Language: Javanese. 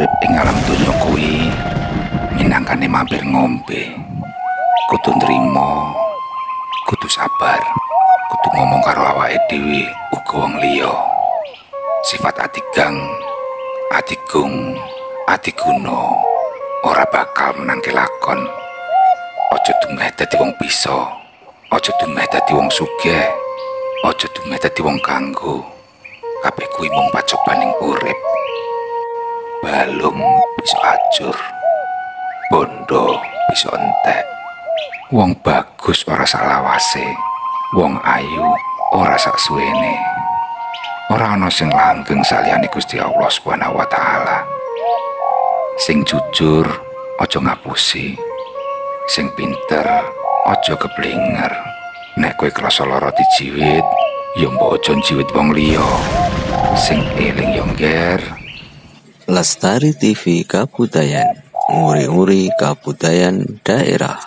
urip ing alam donya kuwi minangkane mampir ngombe. Kudu nrimo, kudu sabar, kudu ngomong karo awake dhewe uga wong liya. Sifat atigang, atigung, atiguna ora bakal menangke lakon. Aja dumeh dadi wong bisa, aja dumeh dadi wong sugih, aja dumeh dadi wong kanggo. Kabeh kuwi mung pacobaning urip. Balung bisa ajur, bondo bisa entek. Wong bagus ora salawase, wong ayu ora sak suwene. Ora ana sing langgeng saliyane Gusti Allah Subhanahu wa taala. Sing jujur aja ngapusi, sing pinter aja keblinger. Nek kowe krasa lara dijiwit, ya mbok aja njiwit wong liya. Sing eling yo ngger. Lestari TV Kabudayan, nguri-nguri kabudayan daerah.